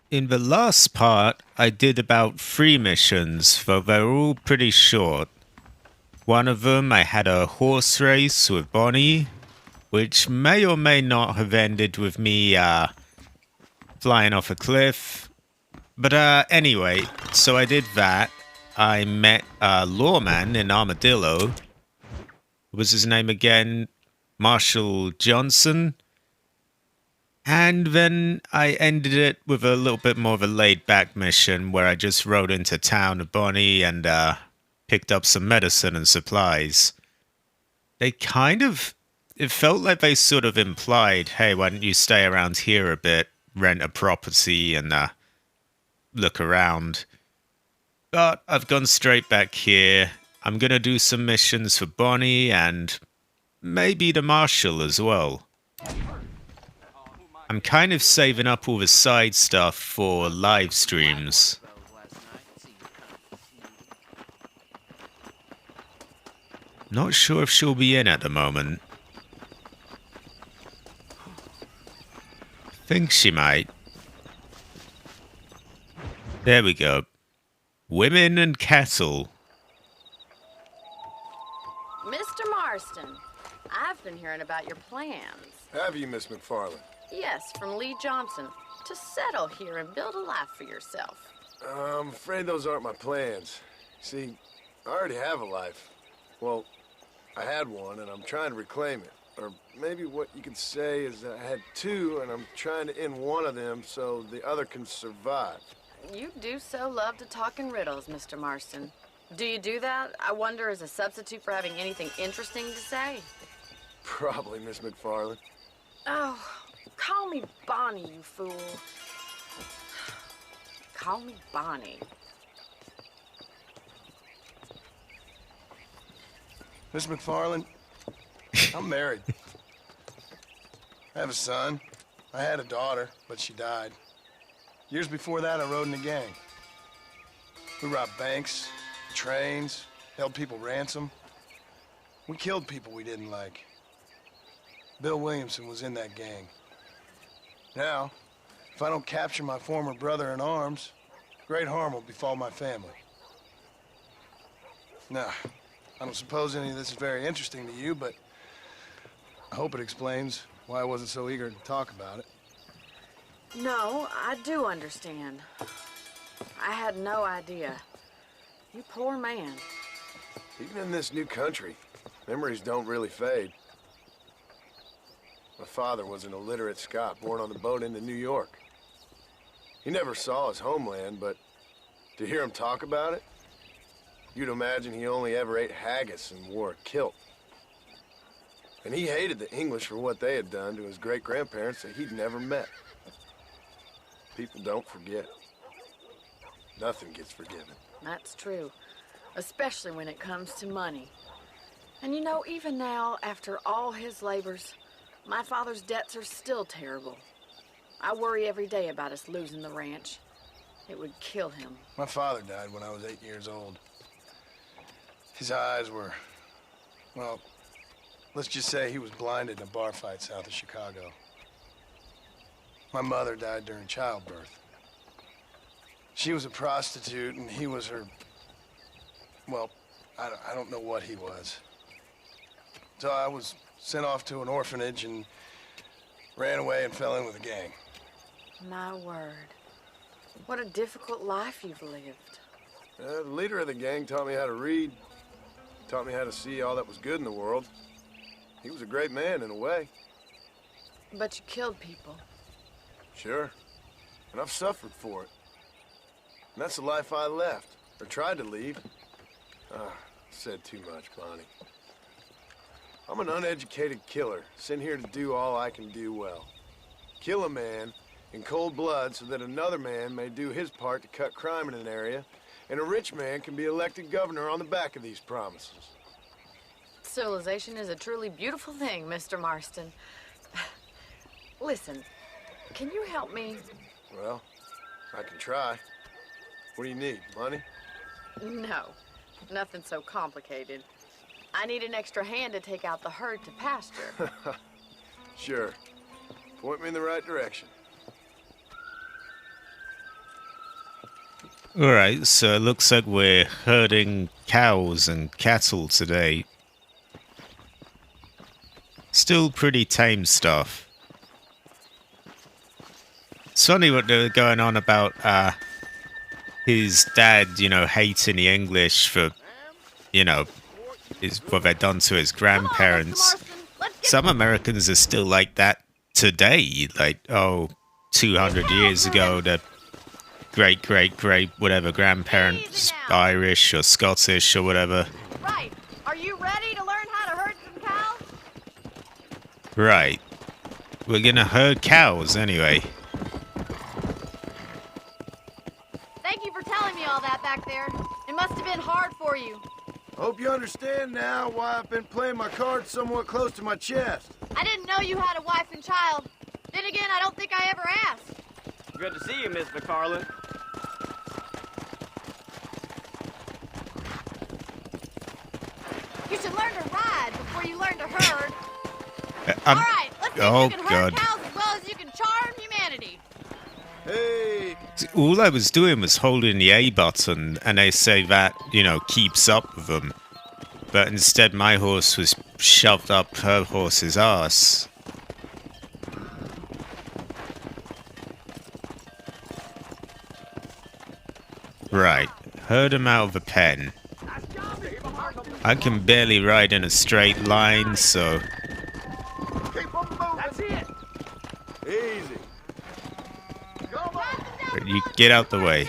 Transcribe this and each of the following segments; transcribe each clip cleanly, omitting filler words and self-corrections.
In the last part, I did about 3 missions, though they were all pretty short. One of them, I had a horse race with Bonnie, which may or may not have ended with me flying off a cliff. But anyway, so I did that. I met a lawman in Armadillo. What was his name again? Marshall Johnson. And then I ended it with a little bit more of a laid back mission where I just rode into town with Bonnie and picked up some medicine and supplies. They kind of, it felt like they sort of implied, hey, why don't you stay around here a bit, rent a property and look around. But I've gone straight back here. I'm going to do some missions for Bonnie and maybe the Marshal as well. I'm kind of saving up all the side stuff for live streams. Not sure if she'll be in at the moment. Think she might. There we go. Women and cattle. Mr. Marston, I've been hearing about your plans. Have you, Miss McFarland? Yes, from Lee Johnson, to settle here and build a life for yourself. I'm afraid those aren't my plans. See, I already have a life. Well, I had one, and I'm trying to reclaim it. Or maybe what you could say is that I had two, and I'm trying to end one of them so the other can survive. You do so love to talk in riddles, Mr. Marston. Do you do that, I wonder, as a substitute for having anything interesting to say? Probably, Miss McFarland. Oh, call me Bonnie, you fool. Call me Bonnie. Miss McFarland, I'm married. I have a son. I had a daughter, but she died. Years before that, I rode in a gang. We robbed banks, trains, held people ransom. We killed people we didn't like. Bill Williamson was in that gang. Now, if I don't capture my former brother in arms, great harm will befall my family. Now, I don't suppose any of this is very interesting to you, but I hope it explains why I wasn't so eager to talk about it. No, I do understand. I had no idea. You poor man. Even in this new country, memories don't really fade. My father was an illiterate Scot born on the boat into New York. He never saw his homeland, but to hear him talk about it, you'd imagine he only ever ate haggis and wore a kilt. And he hated the English for what they had done to his great-grandparents that he'd never met. People don't forget. Nothing gets forgiven. That's true, especially when it comes to money. And you know, even now, after all his labors, my father's debts are still terrible. I worry every day about us losing the ranch. It would kill him. My father died when I was 8 years old. His eyes were, well, let's just say he was blinded in a bar fight south of Chicago. My mother died during childbirth. She was a prostitute and he was her, well, I don't know what he was. So I was sent off to an orphanage and ran away and fell in with a gang. My word. What a difficult life you've lived. The leader of the gang taught me how to read, taught me how to see all that was good in the world. He was a great man in a way. But you killed people. Sure. And I've suffered for it. And that's the life I left, or tried to leave. Said too much, Bonnie. I'm an uneducated killer, sent here to do all I can do well. Kill a man in cold blood so that another man may do his part to cut crime in an area, and a rich man can be elected governor on the back of these promises. Civilization is a truly beautiful thing, Mr. Marston. Listen, can you help me? Well, I can try. What do you need, money? No, nothing so complicated. I need an extra hand to take out the herd to pasture. Sure. Point me in the right direction. Alright, so it looks like we're herding cows and cattle today. Still pretty tame stuff. It's funny what they're going on about his dad, hating the English for, what they've done to his grandparents. Come on, Mr. Marston. Let's get Some Americans are still like that today. Like, 200 years ago, the great, whatever, grandparents, Irish or Scottish or whatever. right. Are you ready to learn how to herd some cows? Right. We're gonna herd cows anyway. Thank you for telling me all that back there. It must have been hard for you. Hope you understand now why I've been playing my cards somewhat close to my chest. I didn't know you had a wife and child. Then again, I don't think I ever asked. Good to see you, Miss McFarland. You should learn to ride before you learn to herd. All All right, let's see oh, if you can herd God. cows as well as you can charm humanity. Hey, All I was doing was holding the A button, and they say that, keeps up with them. But instead, my horse was shoved up her horse's ass. Right, herd him out of the pen. I can barely ride in a straight line, so keep on moving. That's it. Easy. you get out the way.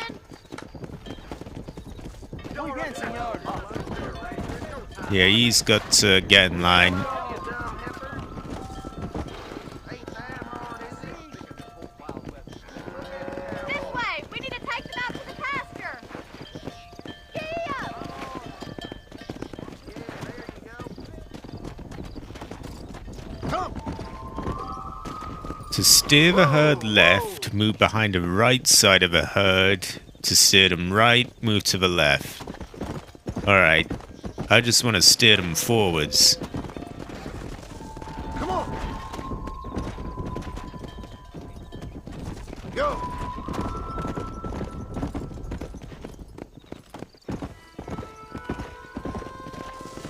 Yeah, he's got to get in line. This way! We need to take them out to the pasture! Yeah! To steer the herd left, move behind the right side of the herd. To steer them right, move to the left. Alright, I just want to steer them forwards. Come on. Go.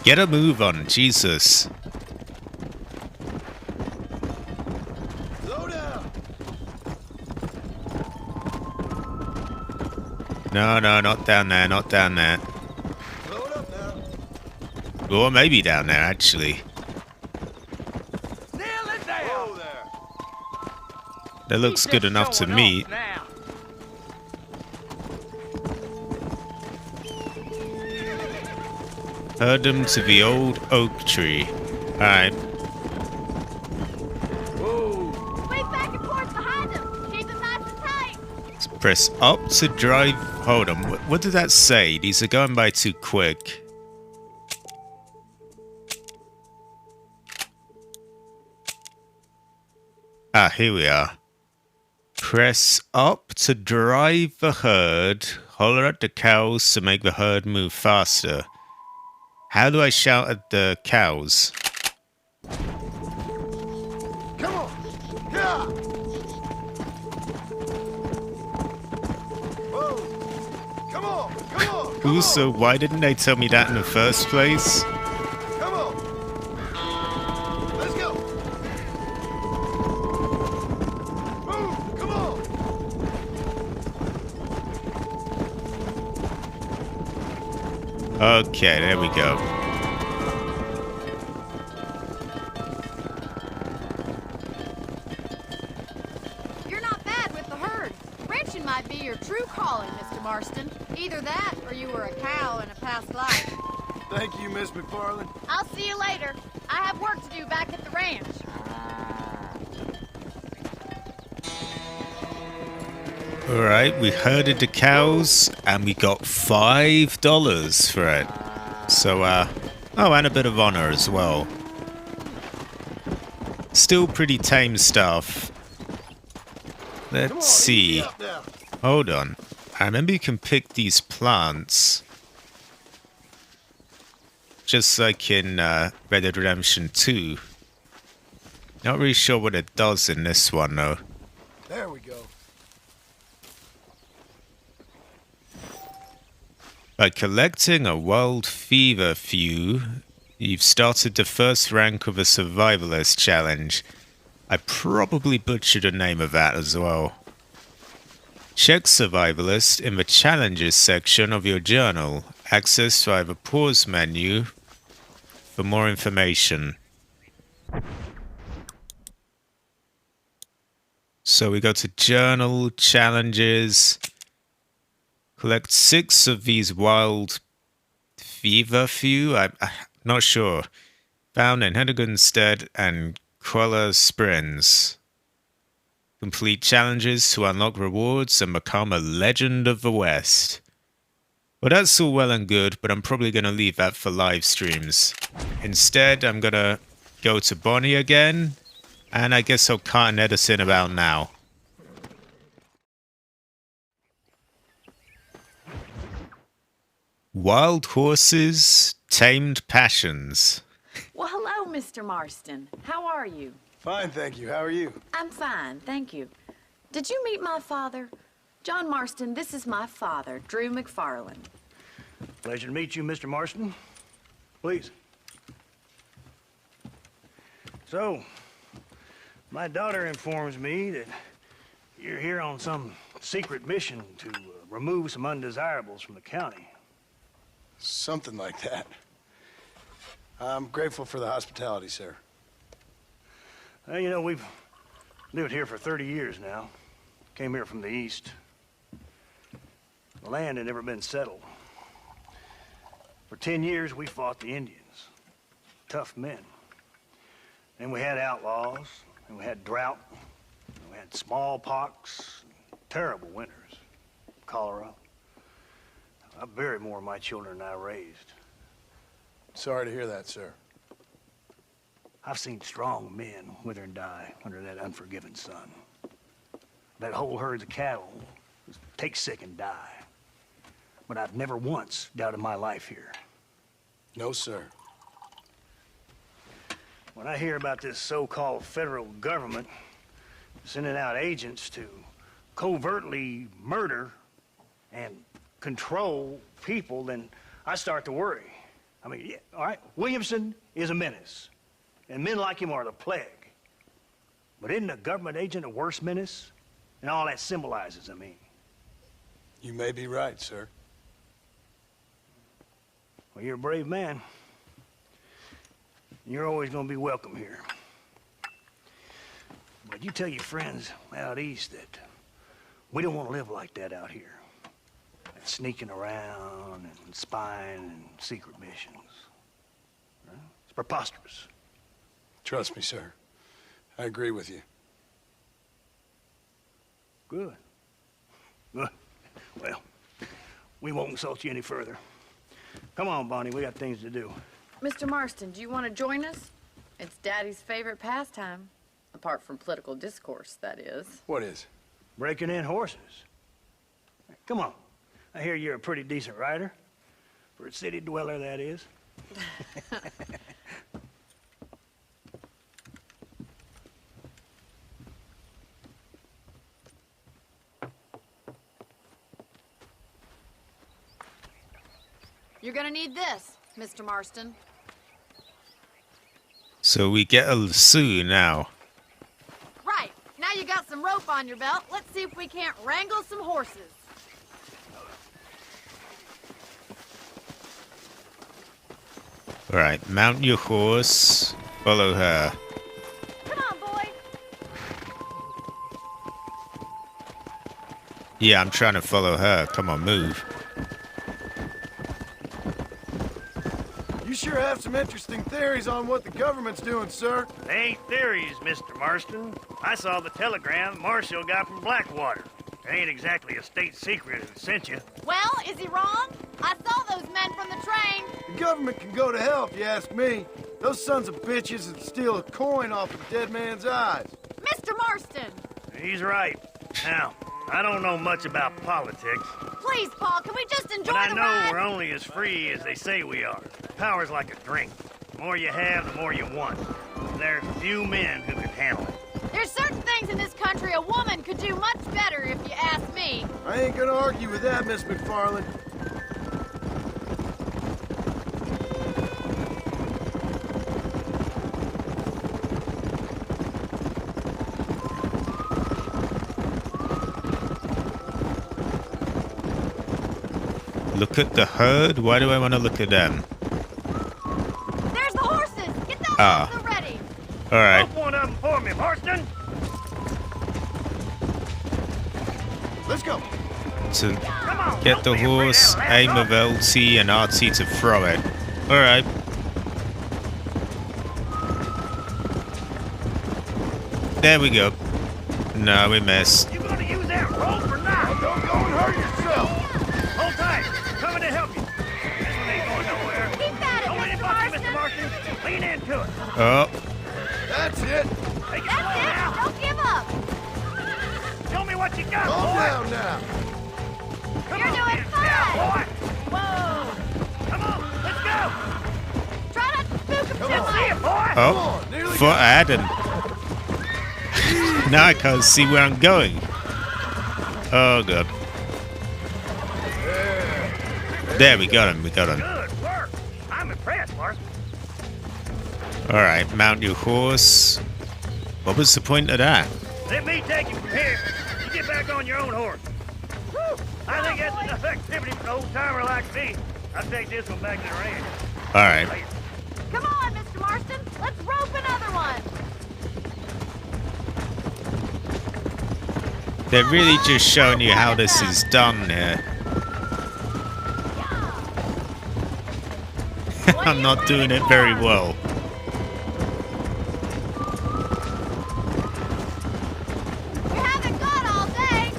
Get a move on, Jesus. Slow down. No, not down there, not down there. Slow it up now. Or maybe down there, actually. Nail it down. Whoa there. That looks He's good just enough to showing me. off now. Herd them to the old oak tree. Alright, Swing back and forth behind them! Keep them nice and tight! let's press up to drive. Hold on, what did that say? These are going by too quick. Ah, here we are. Press up to drive the herd. Holler at the cows to make the herd move faster. How do I shout at the cows? Come on. Yeah. Whoa. Come on. Come on. Come Also, why didn't they tell me that in the first place? on. Come on. Let's go. Move. Come on. Okay, there we go. You're not bad with the herd. Ranching might be your true calling, Mr. Marston. Either that, or you were a cow in a past life. Thank you, Miss McFarland. I'll see you later. I have work to do back at the ranch. Alright, we herded the cows and we got $5 for it. So, oh, and a bit of honor as well. Still pretty tame stuff. Come on, Let's see. easy up now. Hold on. I remember you can pick these plants. Just like in Red Dead Redemption 2. Not really sure what it does in this one, though. There we go. By collecting a wild fever few, you've started the first rank of a survivalist challenge. I probably butchered the name of that as well. Check survivalist in the challenges section of your journal. Access via the pause menu for more information. So we go to journal, challenges. Collect 6 of these wild fever few. I'm not sure. Found in Henniganstead and Queller Springs. Complete challenges to unlock rewards and become a legend of the West. Well, that's all well and good, but I'm probably going to leave that for live streams. Instead, I'm going to go to Bonnie again, and I guess I'll cut and edit in about now. Wild horses, tamed passions. Well, hello, Mr. Marston. How are you? Fine, thank you. How are you? I'm fine, thank you. Did you meet my father? John Marston, this is my father, Drew McFarland. Pleasure to meet you, Mr. Marston. Please. So, my daughter informs me that you're here on some secret mission to remove some undesirables from the county. Something like that. I'm grateful for the hospitality, sir. Well, you know, we've lived here for 30 years now. Came here from the east. The land had never been settled. For 10 years, we fought the Indians. Tough men. Then we had outlaws, and we had drought, and we had smallpox, terrible winters, cholera. I buried more of my children than I raised. Sorry to hear that, sir. I've seen strong men wither and die under that unforgiving sun. That whole herds of cattle just take sick and die. But I've never once doubted my life here. No, sir. When I hear about this so-called federal government sending out agents to covertly murder and control people, then I start to worry. I mean, yeah, all right, Williamson is a menace, and men like him are the plague. But isn't a government agent a worse menace? And all that symbolizes, I mean. You may be right, sir. Well, you're a brave man. You're always gonna be welcome here. But you tell your friends out east that we don't want to live like that out here. Sneaking around and spying and secret missions. Right? It's preposterous. Trust me, sir. I agree with you. Good. Good. Well, we won't insult you any further. Come on, Bonnie, we got things to do. Mr. Marston, do you want to join us? It's Daddy's favorite pastime. Apart from political discourse, that is. What is? Breaking in horses. Come on. I hear you're a pretty decent rider. For a city dweller, that is. You're gonna need this, Mr. Marston. So we get a lasso now. Right. Now you got some rope on your belt. Let's see if we can't wrangle some horses. Alright, mount your horse. Follow her. Come on, boy. Yeah, I'm trying to follow her. Come on, move. You sure have some interesting theories on what the government's doing, sir. They ain't theories, Mr. Marston. I saw the telegram Marshall got from Blackwater. It ain't exactly a state secret that sent you. Well, is he wrong? I saw those men from the train. The government can go to hell if you ask me. Those sons of bitches would steal a coin off a dead man's eyes. Mr. Marston! He's right. Now, I don't know much about politics, Please, Paul, can we just enjoy but I the know ride? we're only as free as they say we are. Power's like a drink. The more you have, the more you want. There's few men who can handle it. There's certain things in this country a woman could do much better if you ask me. I ain't gonna argue with that, Miss McFarland. Look at the herd? Why do I want to look at them? There's the horses! Get those Ah. also ready! Alright, Rope one of them for me, Marston. Let's go. to Come on. get the don't be afraid horse, to aim laugh of LT and RT to throw it. Alright. There we go. No, we missed. You gonna use that rope or not? Don't go and hurt yourself. Hold tight. Coming to help you. This one ain't going nowhere. Keep at it, Don't let it Mr. bust you, Marston! Mr. Marston. Lean into it. Oh, That's it. Take it slow That's it! now. Don't give up! Show me what you got, Calm boy. down now. Come You're on, doing get fine. down, boy. Whoa! Come on, let's go. Try not to spook him Come too on. See much! it, boy. Come oh, on, nearly foot adding. Now I can't see where I'm going. Oh god. There, we got him, we got him. Good work. I'm impressed, Marston. Alright, mount your horse. What was the point of that? Let me take you from here. You get back on your own horse. Whew. I think that's enough activity for an old-timer like me. I'll take this one back to the ranch. Alright. Later. Come on, Mr. Marston! Let's rope another one! They're really just showing you how this is done here. I'm not doing it very well. We haven't got all day!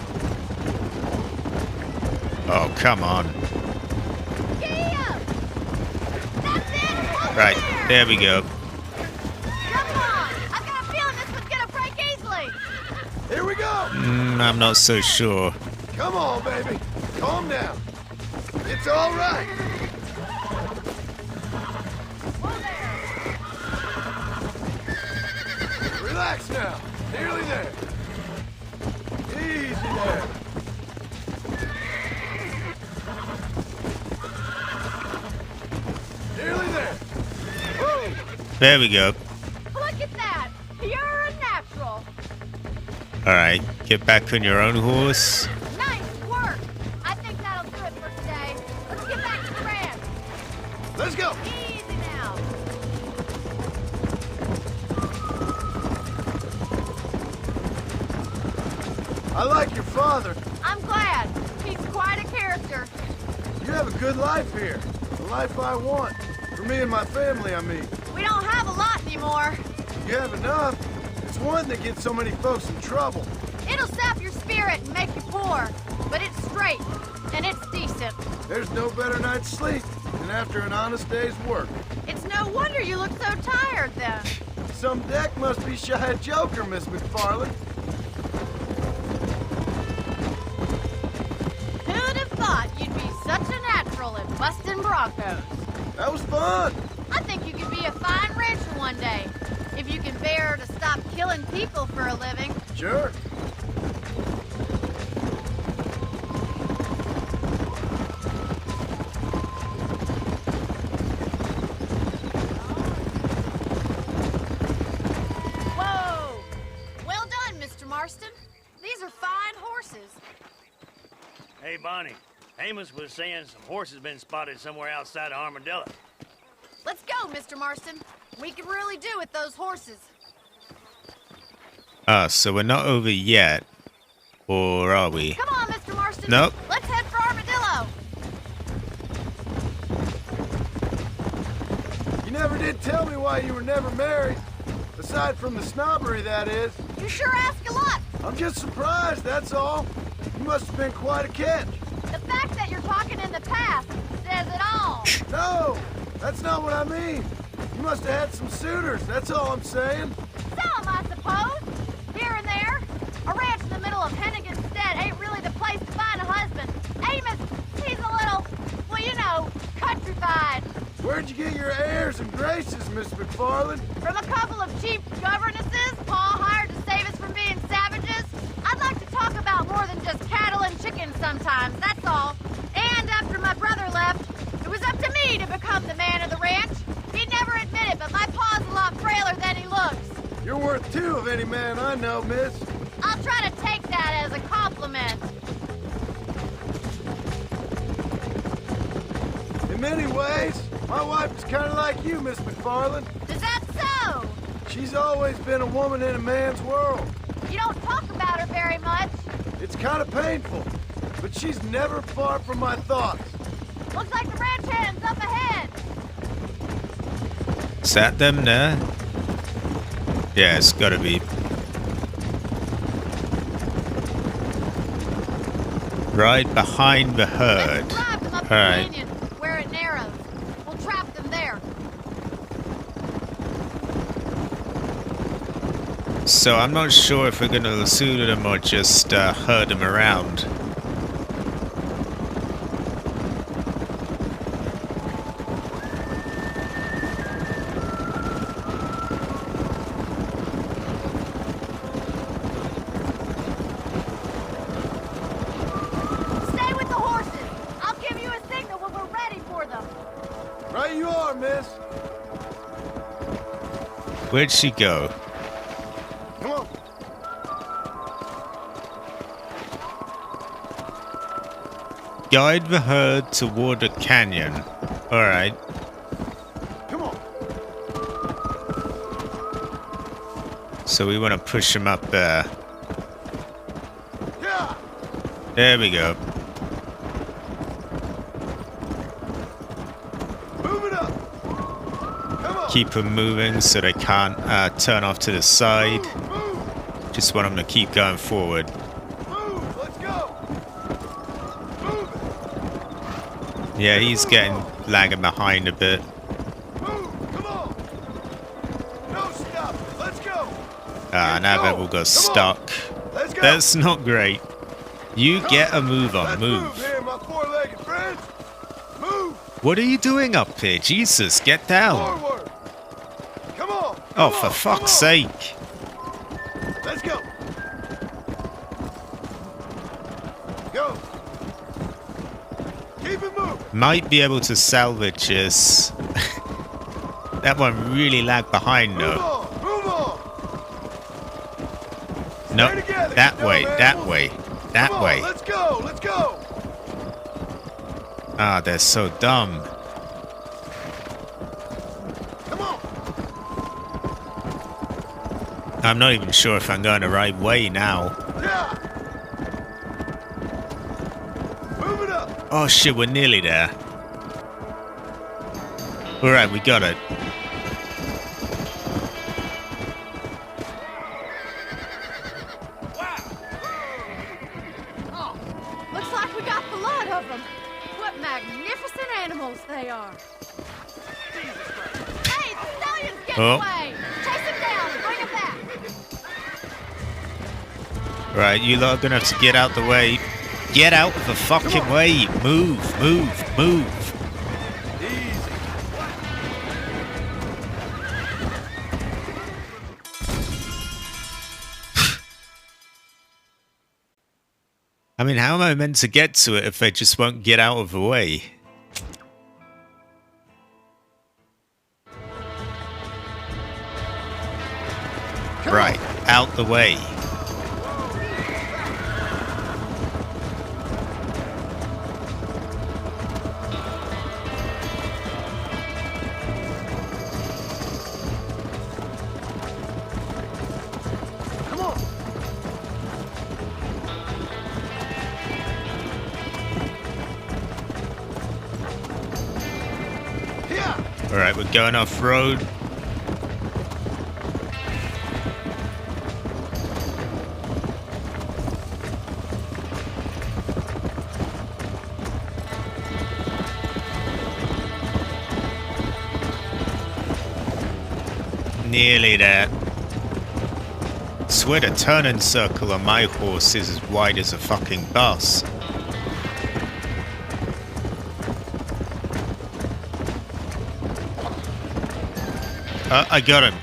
Oh, come on. Giddy up! That's it! Hold Right, there we go. Come on! I've got a feeling this one's gonna break easily! Here we go. I'm not so sure. Come on, baby. Calm down. It's all right. Whoa there! Relax now. Nearly there. Easy there. Nearly there. Whoa. There we go. Look at that! You're a natural! Alright, get back on your own horse. Nice work! I think that'll do it for today. Let's get back to the ranch. Let's go. Easy now. I like your father. I'm glad. He's quite a character. You have a good life here. The life I want. For me and my family, I mean. We don't have a lot anymore. You have enough. It's one that gets so many folks in trouble. It'll sap your spirit and make you poor. But it's straight, and it's decent. There's no better night's sleep than after an honest day's work. It's no wonder you look so tired then. Some deck must be shy a joker, Miss McFarland. Who'd have thought you'd be such a natural at busting Broncos? That was fun. I think you could be a fine rancher one day. If you can bear to stop killing people for a living. Sure. Whoa! Well done, Mr. Marston. These are fine horses. Hey, Bonnie. Amos was saying some horses been spotted somewhere outside of Armadillo. Let's go, Mr. Marston. We can really do with those horses. So we're not over yet. Or are we? Come on, Mr. Marston. Nope. Let's head for Armadillo. You never did tell me why you were never married. Aside from the snobbery, that is. You sure ask a lot. I'm just surprised, that's all. You must have been quite a catch. The fact that you're talking in the past says it all. No, that's not what I mean. You must have had some suitors, that's all I'm saying. Some, I suppose. Here and there. A ranch in the middle of Hennigan's Stead ain't really the place to find a husband. Amos, he's a little, well, you know, countrified. Where'd you get your airs and graces, Miss McFarland? From a couple of cheap governesses Pa hired to save us from being savages. I'd like to talk about more than just cattle and chickens sometimes, that's all. And after my brother left, it was up to me to become the man of the ranch. He'd never admit it, but my pa's a lot frailer than he looks. You're worth two of any man I know, miss. I'll try to take that as a compliment. In many ways, my wife is kind of like you, Miss McFarland. Is that so? She's always been a woman in a man's world. You don't talk about her very much. It's kind of painful, but she's never far from my thoughts. Looks like the ranch hand's up ahead. Is that them there? Yeah, it's gotta be. Right behind the herd. Let's drive them up the Alright. canyon, where it narrows. We'll trap them there. So I'm not sure if we're gonna lasso them or just herd them around. Stay with the horses. I'll give you a signal when we're ready for them. Right you are, miss. Where'd she go? Come on. Guide the herd toward a canyon. Alright. Come on. So we want to push them up there. Yeah. There we go. Move it up. Come on. Keep them moving so they can't turn off to the side. Move. Just want them to keep going forward. Move. Let's go. Move it. Yeah, he's getting lagging behind a bit. Move. Come on. No stop. Let's go. Ah, now they've all got stuck. Let's go. That's not great. You get a move on, Let's move. here, my four-legged friends. Move. What are you doing up here? Jesus, get down. Forward. Come on. Oh, Come for on, fuck's come on. sake. Let's go. Go. Keep it moving. Might be able to salvage this. That one really lagged behind Move though. on. Move on. No, Stay together, that you way, dumb that animals. way, that Come on, way. let's go. Let's go. Ah, they're so dumb. Come on. I'm not even sure if I'm going the right way now. Yeah. Move it up. Oh shit, we're nearly there. Alright, we got it. Oh, looks like we got the lot of them. What magnificent animals they are. Hey, the stallion's getting Oh. away. Chase him down and bring him back. Right, you lot are gonna have to get out the way. Get out of the fucking way. Move, move, move. Easy. I mean, how am I meant to get to it if they just won't get out of the way? Right, out the way. Come on. Yeah. Alright, we're going off road. Nearly there. Swear the turning circle on my horse is as wide as a fucking bus. I got him.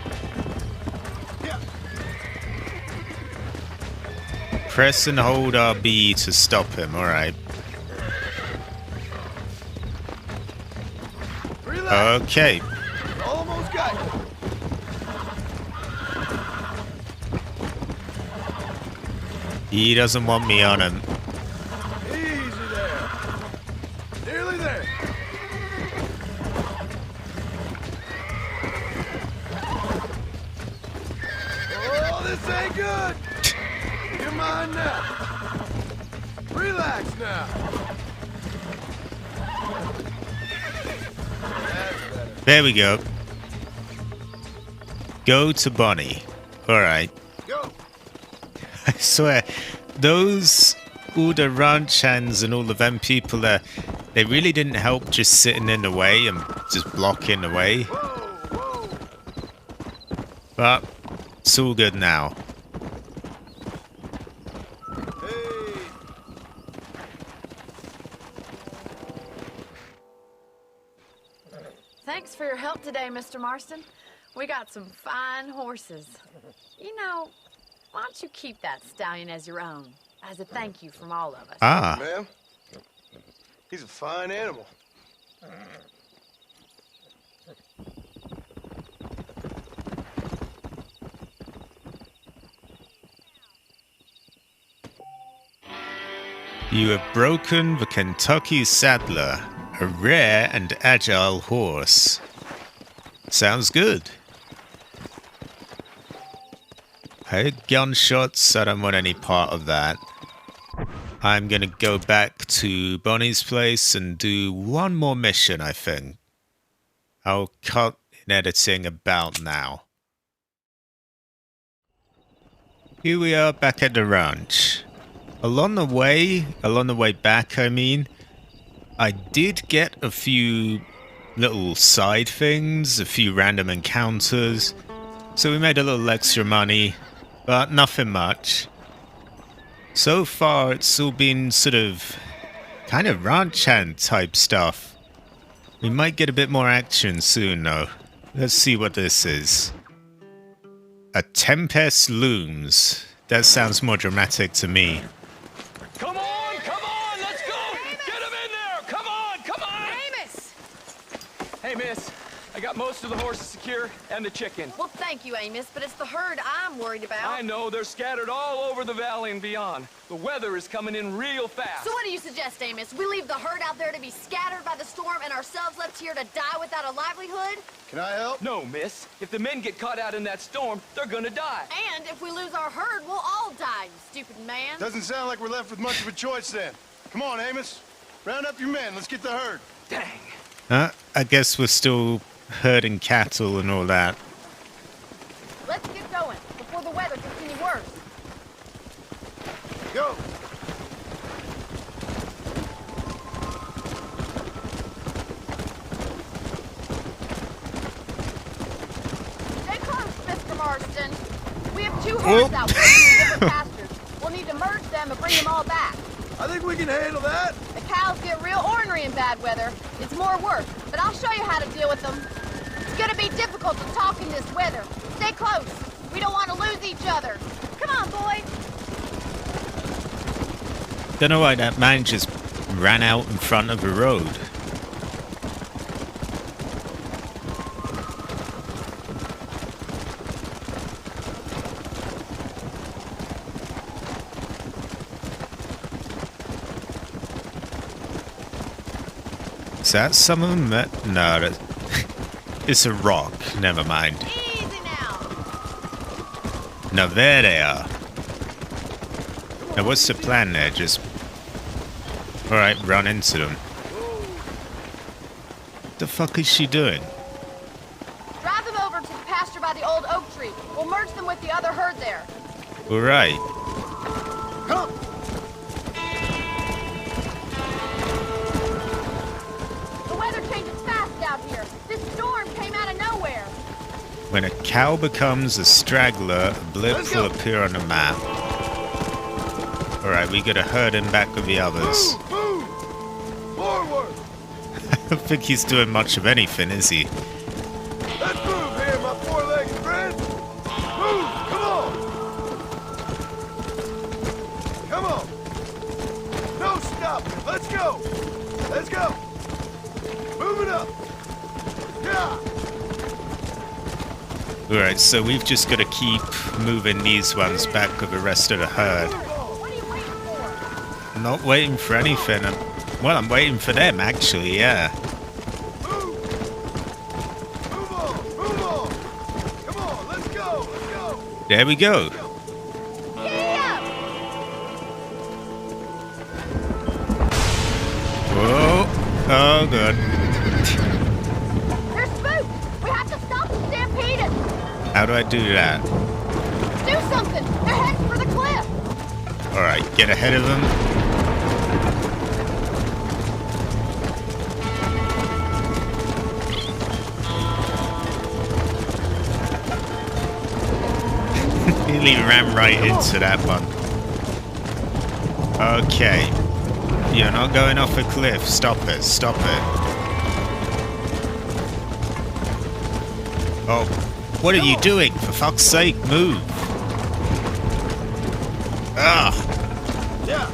Yeah. Press and hold RB to stop him, alright. Relax. Okay. Almost got you. He doesn't want me on him. Easy there. Nearly there. fine now. Relax now. That's better. There we go. Go to Bonnie. Alright. Go. I swear, all the ranch hands and all of them people there, they really didn't help just sitting in the way and just blocking the way. Whoa, whoa. But it's all good now. Hey. Thanks for your help today, Mr. Marston. We got some fine horses. You know, why don't you keep that stallion as your own, as a thank you from all of us? Ah, Ma'am, he's a fine animal. you have broken the Kentucky Saddler, a rare and agile horse. Sounds good. I heard gunshots, I don't want any part of that. I'm gonna go back to Bonnie's place and do one more mission, I think. I'll cut in editing about now. Here we are back at the ranch. Along the way back, I mean, I did get a few little side things, a few random encounters. So we made a little extra money, but nothing much. So far, it's all been sort of kind of ranch hand type stuff. We might get a bit more action soon, though. Let's see what this is. A Tempest Looms. That sounds more dramatic to me. Come on, let's go! Get him in there! Come on! Amos! Hey, miss, I got most of the horses secure and the chicken. Well, thank you, Amos, but it's the herd I'm worried about. I know, they're scattered all over the valley and beyond. The weather is coming in real fast. So what do you suggest, Amos? We leave the herd out there to be scattered by the storm and ourselves left here to die without a livelihood? Can I help? No, miss. If the men get caught out in that storm, they're gonna die. And if we lose our herd, we'll all die, you stupid man. Doesn't sound like we're left with much of a choice then. Come on, Amos. Round up your men. Let's get the herd. Dang. I guess we're still herding cattle and all that. Let's get going before the weather gets any worse. Go. Stay close, Mr. Marston. We have two herds out working in different pastures. We'll need to merge them and bring them all back. I think we can handle that. The cows get real ornery in bad weather. It's more work, but I'll show you how to deal with them. It's gonna be difficult to talk in this weather. Stay close. We don't want to lose each other. Come on, boys. Don't know why that man just ran out in front of the road. Is that some of them? No, it's a rock. Never mind. Easy now. Now there they are. Now what's the plan there? Just... Alright, run into them. What the fuck is she doing? Drive them over to the pasture by the old oak tree. We'll merge them with the other herd there. Alright. Come. The weather changes fast out here. This storm came out of nowhere. When a cow becomes a straggler, a blip Let's will go. appear on the map. Alright, we gotta herd him back with the others. Move, move. Forward. I don't think he's doing much of anything, is he? Let's move here, my four-legged friend. Move. Come on. Come on. No stopping. Let's go. Let's go. Move it up. Yeah. Alright, so we've just gotta keep moving these ones back with the rest of the herd. What are you waiting for? I'm not waiting for anything. Well, I'm waiting for them, actually, yeah. Move. Move on. Move on. Come on. Let's go. Let's go. There we go. Yeah! Whoa. Oh, good. They're spooked! We have to stop the stampeding! How do I do that? Do something! They're heading for the cliff! Alright, get ahead of them. Nearly ran right into that one. Okay. You're not going off a cliff. Stop it. Stop it. Oh, what are you doing? For fuck's sake, move. Ah. Yeah.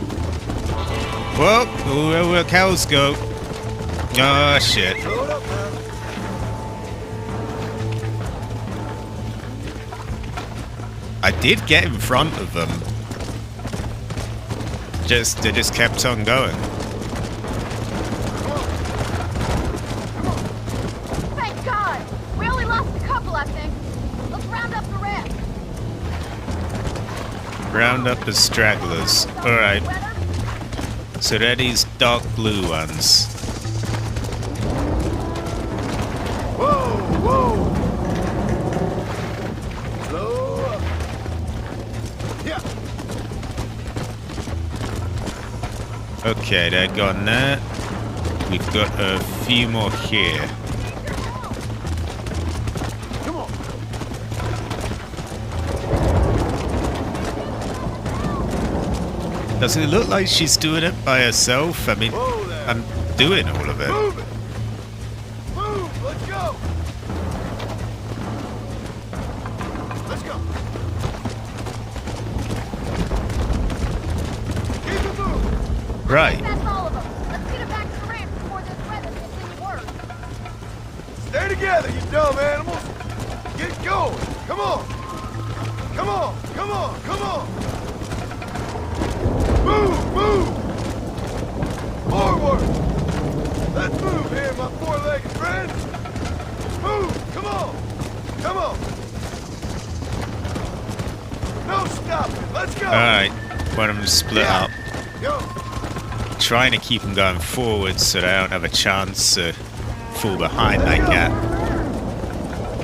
Well, where cows go. Oh, shit. Load up, man. I did get in front of them. They just kept on going. Thank God! We only lost a couple, I think. Let's round up the rest. Round up the stragglers. Alright. Weather? So they're these dark blue ones. Whoa, whoa. Slow up. Yeah. Okay, they're gone there. We've got a few more here. Come on. Does it look like she's doing it by herself? I mean, Whoa there. I'm doing all of it. Move it. Move. Let's go. Let's go. Keep it moving. Right. That's all of them. Let's get it back to the ranch before this weather gets any worse. Stay together, you dumb animals. Get going. Come on. Come on. Come on. Come on. Move. Move. Forward. Let's move here, my four-legged friends. Move. Come on. Come on. No stopping. Let's go. Alright. Want them to split Yeah. up. Go. Trying to keep them going forward so they don't have a chance to fall behind that gap.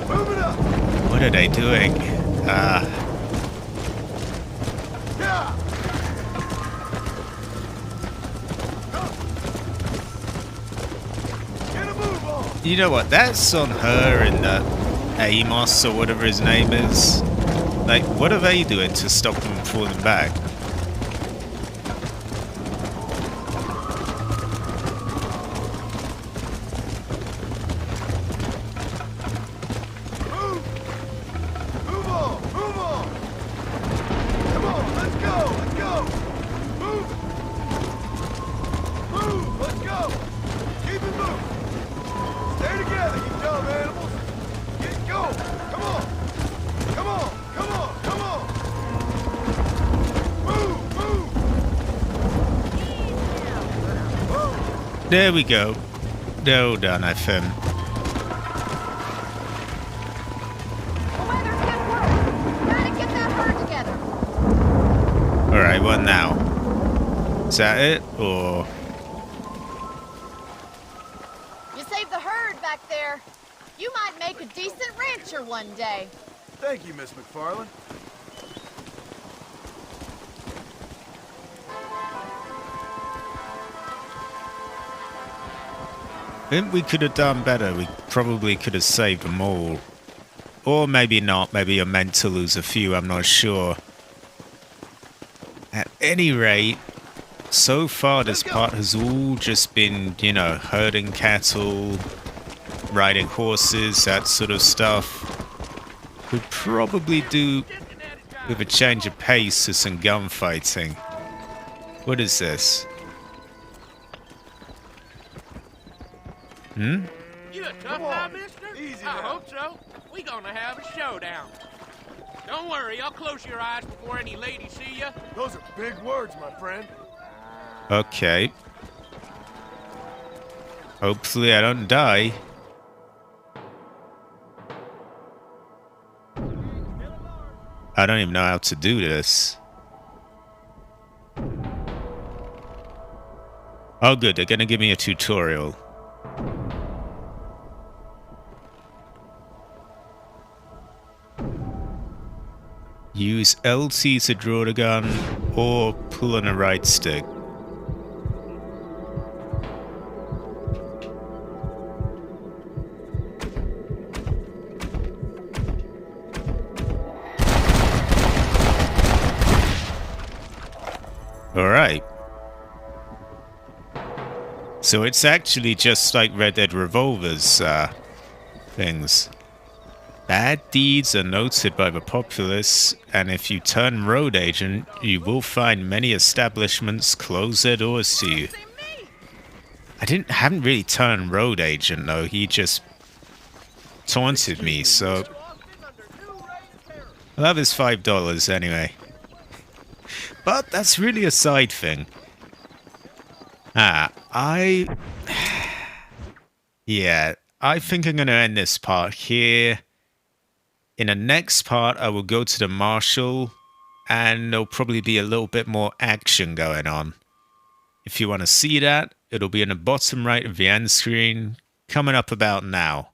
Move it up. What are they doing? Yeah. Go. Get a move on. You know what? That's on her and Amos or whatever his name is. Like, what are they doing to stop them from falling back? Move. Move on. Move on. Come on. Let's go. Let's go. Move. Move. Let's go. Keep it moving. Stay together, you dumb animals. Get going. Come on. Come on. Come on. Come on. Move. Move. Move. There we go. They're all done, I think. The weather's getting worse. Gotta get that herd together. Alright, what now? Is that it? Or... You saved the herd back there. You might make a decent rancher one day. Thank you, Miss McFarland. I think we could have done better. We probably could have saved them all. Or maybe not. Maybe you're meant to lose a few. I'm not sure. At any rate, so far this part has all just been, you know, herding cattle, riding horses, that sort of stuff. We'd probably do with a change of pace to some gunfighting. What is this? Hmm? You a tough guy, mister? Easy I now. hope so. We gonna have a showdown. Don't worry, I'll close your eyes before any ladies see you. Those are big words, my friend. Okay. Hopefully I don't die. I don't even know how to do this. Oh, good. They're going to give me a tutorial. Use LT to draw the gun or pull on the right stick. Alright. So it's actually just like Red Dead Revolver's things. Bad deeds are noted by the populace, and if you turn road agent, you will find many establishments close their doors to you. I haven't really turned road agent though, he just taunted me, so I'll have his $5 anyway. But that's really a side thing. Yeah, I think I'm going to end this part here. In the next part, I will go to the marshal, and there'll probably be a little bit more action going on. If you want to see that, it'll be in the bottom right of the end screen, coming up about now.